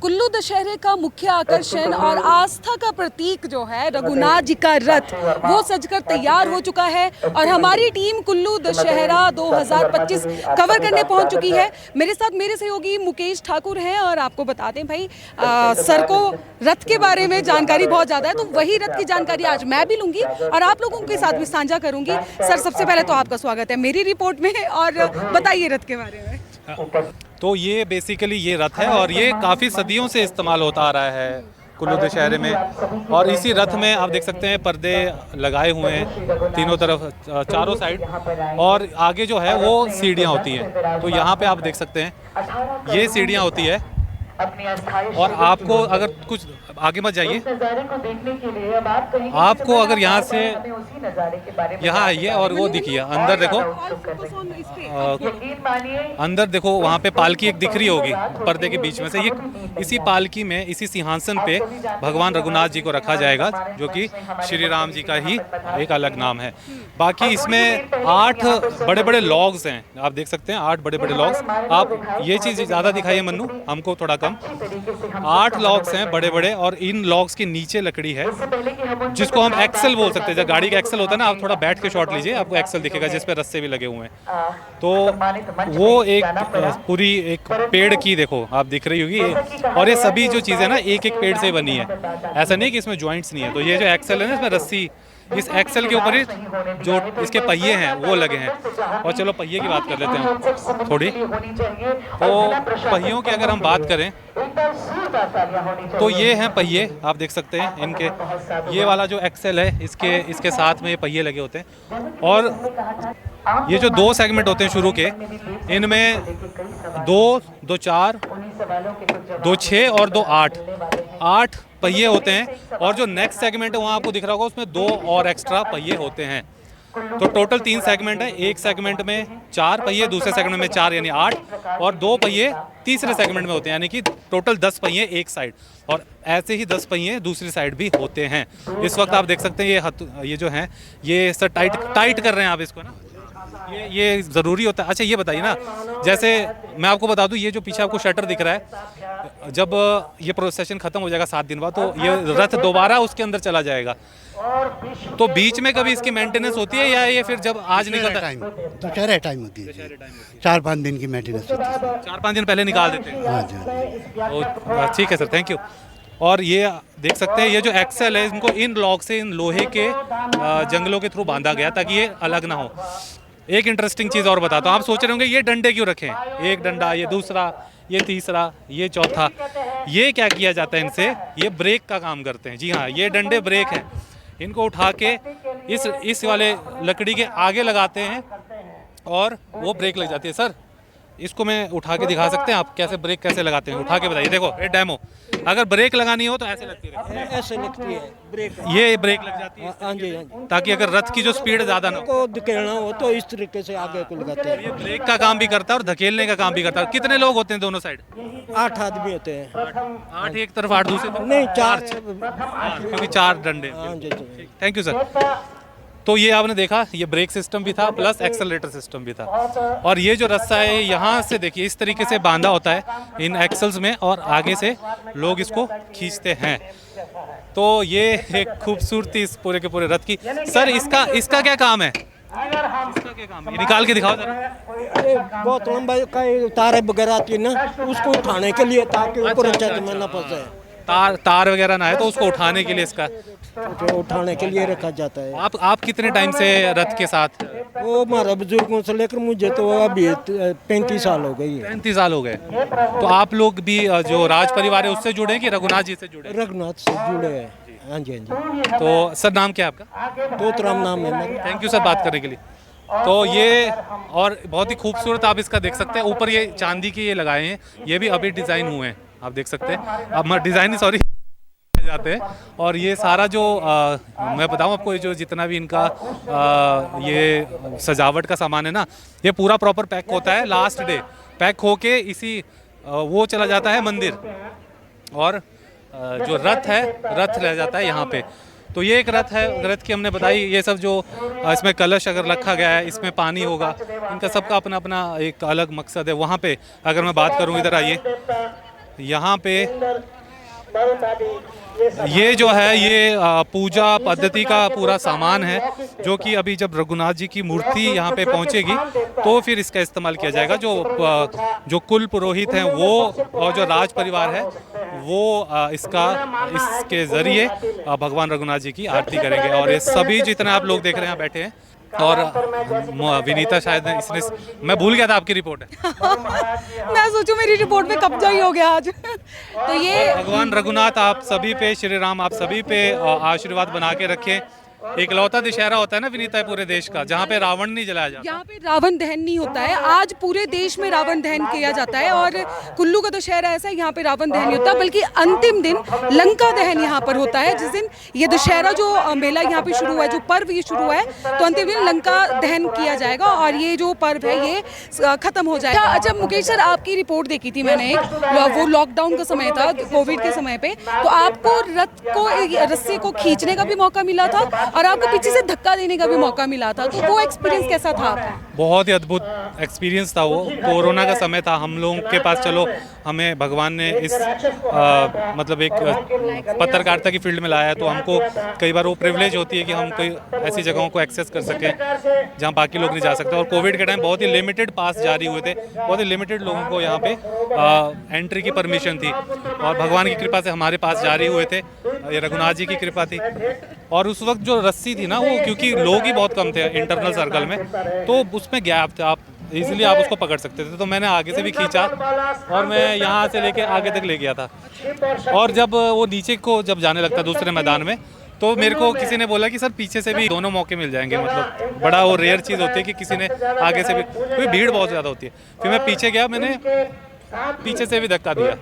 कुल्लू दशहरे का मुख्य आकर्षण और आस्था का प्रतीक जो है रघुनाथ जी का रथ वो सजकर तैयार हो चुका है और हमारी टीम कुल्लू दशहरा 2025 कवर करने पहुंच चुकी है। मेरे साथ मेरे सहयोगी मुकेश ठाकुर हैं और आपको बता दें भाई सर को रथ के बारे में जानकारी बहुत ज़्यादा है, तो वही रथ की जानकारी आज मैं भी लूँगी और आप लोगों के साथ भी साझा करूँगी। सर, सबसे पहले तो आपका स्वागत है मेरी रिपोर्ट में और बताइए रथ के बारे में। तो ये बेसिकली ये रथ है और ये काफ़ी सदियों से इस्तेमाल होता आ रहा है कुल्लू दशहरे में। और इसी रथ में आप देख सकते हैं पर्दे लगाए हुए हैं तीनों तरफ, चारों साइड, और आगे जो है वो सीढ़ियाँ होती हैं। तो यहाँ पे आप देख सकते हैं ये सीढ़ियाँ होती है और आपको अगर कुछ आगे मत जाइए, आपको अगर यहाँ से यहाँ आइए और वो दिखिए अंदर देखो, अंदर देखो वहाँ पे पालकी एक दिख रही होगी पर्दे के बीच में से। ये इसी पालकी में, इसी सिंहासन पे भगवान रघुनाथ जी को रखा जाएगा, जो कि श्री राम जी का ही एक अलग नाम है। बाकी इसमें 8 बड़े बड़े लॉग्स हैं, आप देख सकते हैं 8 बड़े बड़े लॉग्स। आप ये चीज़ ज़्यादा दिखाइए मन्नू, हमको थोड़ा कम। 8 लॉग्स हैं बड़े बड़े और इन लॉग्स के नीचे लकड़ी है जिसको हम एक्सेल बोल सकते हैं। जब गाड़ी का एक्सेल होता है ना, आप थोड़ा बैठ के शॉट लीजिए, आपको एक्सेल दिखेगा जिस पे रस्से भी लगे हुए हैं। तो वो एक पूरी एक पेड़ की देखो आप दिख रही होगी, और ये सभी जो चीज़ें ना एक एक पेड़ से बनी है, ऐसा नहीं कि इसमें जॉइंट्स नहीं है। तो ये जो एक्सेल है ना, इसमें रस्सी, इस एक्सेल के ऊपर ही जो इसके पहिए हैं वो लगे हैं। और चलो पहिए की बात कर लेते हैं थोड़ी। तो पहियों की अगर हम बात करें तो ये हैं पहिए, आप देख सकते हैं इनके, ये वाला जो एक्सेल है इसके साथ में ये पहिए लगे होते हैं। और ये जो 2 सेगमेंट होते हैं शुरू के, इनमें 2, 2 4, 2 6 और 2 8 पहिए होते हैं। और जो नेक्स्ट सेगमेंट है वहाँ आपको दिख रहा होगा, उसमें 2 और एक्स्ट्रा पहिए होते हैं। तो टोटल 3 सेगमेंट है। एक सेगमेंट में 4 पहिए, दूसरे सेगमेंट में 4 यानी 8, और 2 पहिए तीसरे सेगमेंट में होते हैं, यानी कि टोटल 10 पहिए एक साइड, और ऐसे ही 10 पहिए दूसरी साइड भी होते हैं। इस वक्त आप देख सकते हैं ये जो हैं ये सर टाइट कर रहे हैं आप इसको ना, ये ज़रूरी होता है। अच्छा ये बताइए ना, जैसे मैं आपको बता दूं, ये जो पीछे आपको शटर दिख रहा है, जब ये प्रोसेशन ख़त्म हो जाएगा 7 दिन बाद, तो ये रथ दोबारा उसके अंदर चला जाएगा। तो बीच में कभी इसकी मेंटेनेंस होती है या ये फिर जब आज निकलता है? दशहरे टाइम होती है, 4-5 दिन की मेंटेनेंस होती है। 4-5 दिन पहले निकाल देते हैं। हाँ जी, ठीक है सर, थैंक यू। और ये देख सकते हैं ये जो एक्सेल है, इनको इन लॉग से, इन लोहे के जंगलों के थ्रू बांधा गया ताकि ये अलग ना हो। एक इंटरेस्टिंग चीज़ और बताता हूँ, आप सोच रहे होंगे ये डंडे क्यों रखें, एक डंडा, ये दूसरा, ये तीसरा, ये चौथा। ये क्या किया जाता है इनसे, ये ब्रेक का काम करते हैं। जी हाँ, ये डंडे ब्रेक हैं। इनको उठा के इस वाले लकड़ी के आगे लगाते हैं और वो ब्रेक लग जाती है। सर इसको मैं उठा के दिखा सकते हैं आप कैसे ब्रेक कैसे लगाते हैं? उठा के बताइए। देखो ये डेमो, अगर ब्रेक लगानी हो तो ऐसे लगती है, ऐसे लगती है ब्रेक, ये ब्रेक लग जाती है। हाँ जी, हाँ जी। ताकि अगर रथ की जो स्पीड ज़्यादा ना हो, को धकेलना हो तो इस तरीके से आगे को लगाते हैं। ये ब्रेक का काम भी करता है और धकेलने का काम भी करता है। कितने लोग होते हैं दोनों साइड? 8 आदमी होते हैं। 8 एक तरफ, 8 दूसरी तरफ? नहीं, 4। क्योंकि 4 डंडे। हाँ जी जी। Thank you sir. तो ये आपने देखा, ये ब्रेक सिस्टम भी था प्लस एक्सेलरेटर सिस्टम भी था। और ये जो रस्सा है यहाँ से देखिए इस तरीके से बांधा होता है इन एक्सेल्स में, और आगे से लोग इसको खींचते हैं। तो ये एक खूबसूरती इस पूरे के पूरे रथ की। सर इसका क्या काम है? इसका क्या काम है? ये निकाल के दिखाओ जरा। अरे बहुत लंबा का तारे वगैरह आती है ना, उसको उठाने के लिए, ताकि ऊपर छत में न फंसे। तार वगैरह ना है तो उसको उठाने के लिए, इसका जो उठाने के लिए रखा जाता है। आप कितने टाइम से रथ के साथ? वो हमारा बुजुर्गों से लेकर मुझे तो अभी 35 साल हो गई है। 35 साल हो गए। तो आप लोग भी जो राज परिवार है उससे जुड़े हैं कि रघुनाथ जी से जुड़े? रघुनाथ से जुड़े हैं। हाँ जी, हाँ जी। तो सर नाम क्या है आपका? तोतराम नाम है मेरा। थैंक यू सर बात करने के लिए। तो ये और बहुत ही खूबसूरत आप इसका देख सकते हैं, ऊपर ये चांदी के ये लगाए हैं, ये भी अभी डिज़ाइन हुए हैं, आप देख सकते हैं। अब डिज़ाइन सॉरी जाते हैं। और ये सारा जो मैं बताऊं आपको, ये जो जितना भी इनका ये सजावट का सामान है ना, ये पूरा प्रॉपर पैक होता है। लास्ट डे पैक होके इसी वो चला जाता है मंदिर, और जो रथ है रथ ले जाता है यहाँ पे। तो ये एक रथ है, रथ की हमने बताई, ये सब जो इसमें कलश अगर रखा गया है, इसमें पानी होगा, इनका सबका अपना अपना एक अलग मकसद है। वहाँ पे अगर मैं बात करूँ, इधर आइए, यहाँ पे ये जो है ये पूजा पद्धति का पूरा सामान है, जो कि अभी जब रघुनाथ जी की मूर्ति यहाँ पे पहुँचेगी तो फिर इसका इस्तेमाल किया जाएगा। जो कुल पुरोहित हैं वो और जो राज परिवार है वो इसके ज़रिए भगवान रघुनाथ जी की आरती करेंगे। और ये सभी जितने आप लोग देख रहे हैं यहाँ बैठे हैं, और विनीता शायद इसने, मैं भूल गया था आपकी रिपोर्ट है। मैं सोचूं मेरी रिपोर्ट में कब्जा ही हो गया आज। तो ये भगवान रघुनाथ आप सभी पे, श्री राम आप सभी पे आशीर्वाद बना के रखें। इकलौता दशहरा होता है ना विनीता, पूरे देश का, जहाँ पे रावण नहीं जलाया जाता। यहाँ पे रावण दहन नहीं होता है। आज पूरे देश में रावण दहन किया जाता है और कुल्लू का दशहरा ऐसा है, यहाँ पे रावण दहन नहीं होता, बल्कि अंतिम दिन लंका दहन यहाँ पर होता है। जिस दिन ये दशहरा जो मेला यहाँ पे शुरू हुआ है, जो पर्व ये शुरू हुआ है, तो अंतिम दिन लंका दहन किया जाएगा और ये जो पर्व है ये खत्म हो जाएगा। अच्छा मुकेश सर, आपकी रिपोर्ट देखी थी मैंने, वो लॉकडाउन का समय था, कोविड के समय पे, तो आपको रथ को रस्सी को खींचने का भी मौका मिला था और आपको पीछे से धक्का देने का भी मौका मिला था, तो वो एक्सपीरियंस कैसा था आपका? बहुत ही अद्भुत एक्सपीरियंस था वो। कोरोना का समय था, हम लोगों के पास, चलो हमें भगवान ने इस मतलब एक पत्रकारिता की फील्ड में लाया है, तो हमको कई बार वो प्रिविलेज होती है कि हम कई ऐसी जगहों को एक्सेस कर सकें जहाँ बाकी लोग नहीं जा सकते। और कोविड के टाइम बहुत ही लिमिटेड पास जारी हुए थे, बहुत ही लिमिटेड लोगों को यहाँ पे एंट्री की परमिशन थी, और भगवान की कृपा से हमारे पास जारी हुए थे, ये रघुनाथ जी की कृपा थी। और उस वक्त जो रस्सी थी ना, वो क्योंकि लोग ही बहुत कम थे इंटरनल सर्कल में, तो उसमें गैप था, आप इजीली आप उसको पकड़ सकते थे। तो मैंने आगे से भी खींचा और मैं यहाँ से लेके आगे तक ले गया था। और जब वो नीचे को जब जाने लगता दूसरे मैदान में, तो मेरे को किसी ने बोला कि सर पीछे से भी दोनों मौके मिल जाएंगे। मतलब बड़ा वो रेयर चीज़ होती है कि किसी ने आगे से भी, क्योंकि भीड़ बहुत ज़्यादा होती है। फिर मैं पीछे गया, मैंने पीछे से भी धक्का दिया,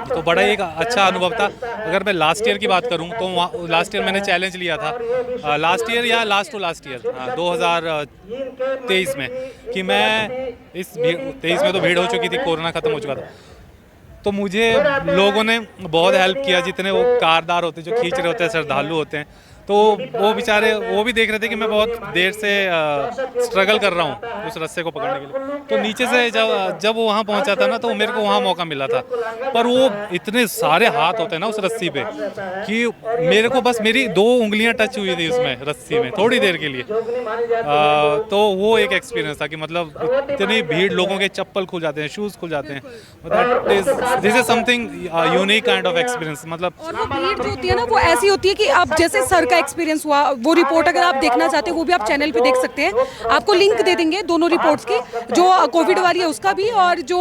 तो बड़ा एक अच्छा अनुभव था। अगर मैं लास्ट ईयर की बात करूं तो लास्ट ईयर मैंने चैलेंज लिया था, लास्ट ईयर या लास्ट टू लास्ट ईयर 2023 में, कि मैं इस 23 में तो भीड़ हो चुकी थी, कोरोना खत्म हो चुका था, तो मुझे लोगों ने बहुत हेल्प किया, जितने वो कारदार होते जो खींच रहे होते हैं, श्रद्धालु होते हैं, तो वो बेचारे वो भी देख रहे थे कि मैं बहुत देर से स्ट्रगल कर रहा हूँ उस रस्से को पकड़ने के लिए। तो नीचे से जब वो वहाँ पहुँचा था ना, तो मेरे को वहाँ मौका मिला था, पर वो इतने सारे हाथ होते हैं ना उस रस्सी पे कि मेरे को बस मेरी 2 उंगलियाँ टच हुई थी उसमें, रस्सी में, थोड़ी देर के लिए। तो वो एक एक्सपीरियंस था कि मतलब इतनी भीड़, लोगों के चप्पल खुल जाते हैं, शूज़ खुल जाते हैं, this is something unique kind of experience. मतलब और वो भीड़ जो होती है ना, वो ऐसी होती है कि आप जैसे सर का एक्सपीरियंस हुआ, वो रिपोर्ट अगर आप देखना चाहते हैं वो भी आप चैनल पे देख सकते हैं। आपको लिंक दे देंगे दोनों रिपोर्ट्स की, जो कोविड वाली है उसका भी और जो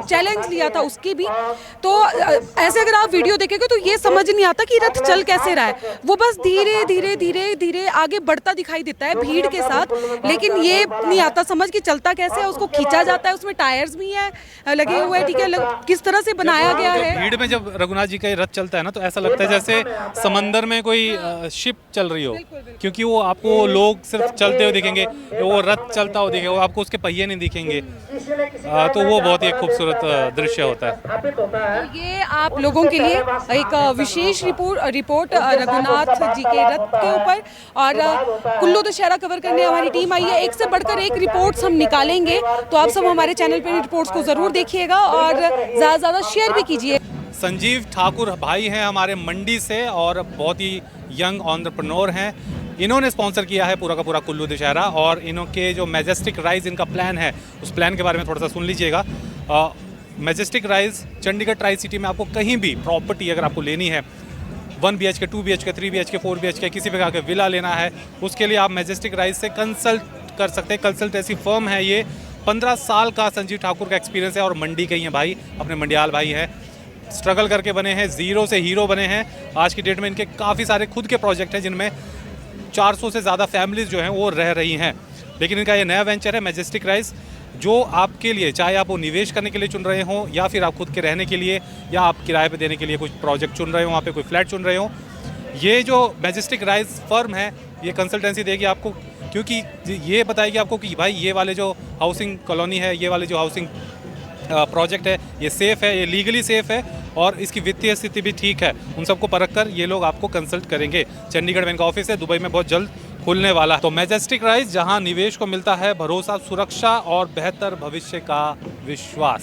चैलेंज लिया था उसकी भी। तो ऐसे अगर आप वीडियो देखेंगे तो ये समझ नहीं आता कि रथ चल कैसे रहा है, वो बस धीरे धीरे धीरे धीरे आगे बढ़ता दिखाई देता है भीड़ के साथ, लेकिन ये नहीं आता समझ कि चलता कैसे है। उसको खींचा जाता है, उसमें टायर्स भी हैं लगे हुए, ठीक है, किस तरह से बनाया गया है। भीड़ में जब रघुनाथ जी का रथ चलता है ना, तो ऐसा लगता है जैसे समंदर में कोई शिप चल रही हो, क्योंकि वो आपको लोग सिर्फ चलते हुए दिखेंगे, वो रथ चलता हुआ दिखेगा, वो आपको उसके पहिए नहीं दिखेंगे। तो वो बहुत ही खूबसूरत दृश्य होता है। तो ये आप लोगों के लिए एक विशेष रिपोर्ट रघुनाथ जी के रथ के ऊपर, और कुल्लू दशहरा कवर करने हमारी टीम आई है। एक से बढ़कर एक रिपोर्ट्स हम निकालेंगे, तो आप सब हमारे चैनल पर रिपोर्ट्स को ज़रूर देखिएगा और ज़्यादा से ज़्यादा शेयर भी कीजिए। संजीव ठाकुर भाई हैं हमारे मंडी से, और बहुत ही यंग एंटरप्रेन्योर हैं। इन्होंने स्पॉन्सर किया है पूरा का पूरा कुल्लू दशहरा, और इनके जो मैजेस्टिक राइज इनका प्लान है, उस प्लान के बारे में थोड़ा सा सुन लीजिएगा। Majestic rise Chandigarh tri city में आपको कहीं भी प्रॉपर्टी अगर आपको लेनी है, 1 BHK, 2 BHK, 3 BHK, 4 BHK, किसी प्रकार के विला लेना है, उसके लिए आप मैजेस्टिक राइज से कंसल्ट कर सकते हैं। कंसल्ट ऐसी फर्म है ये, 15 साल का संजीव ठाकुर का एक्सपीरियंस है, और मंडी के ही हैं भाई, अपने मंडियाल भाई हैं, स्ट्रगल करके बने हैं, ज़ीरो से हीरो बने हैं। आज की डेट में इनके काफ़ी सारे खुद के प्रोजेक्ट हैं, जिनमें 400 से ज़्यादा फैमिलीज़ जो हैं वो रह रही हैं। लेकिन इनका ये नया वेंचर है मैजेस्टिक राइज, जो आपके लिए, चाहे आप वो निवेश करने के लिए चुन रहे हों, या फिर आप खुद के रहने के लिए, या आप किराए पे देने के लिए कुछ प्रोजेक्ट चुन रहे हो, वहाँ पे कोई फ्लैट चुन रहे हो, ये जो मैजेस्टिक राइज फर्म है ये कंसल्टेंसी देगी आपको, क्योंकि ये बताएगी आपको कि भाई ये वाले जो हाउसिंग कॉलोनी है, ये वाले जो हाउसिंग प्रोजेक्ट है, ये सेफ़ है, ये लीगली सेफ़ है, और इसकी वित्तीय स्थिति भी ठीक है। उन सबको परख कर ये लोग आपको कंसल्ट करेंगे। चंडीगढ़ में इनका ऑफिस है, दुबई में बहुत जल्द खुलने वाला है। तो मैजेस्टिक राइज, जहां निवेश को मिलता है भरोसा, सुरक्षा और बेहतर भविष्य का विश्वास।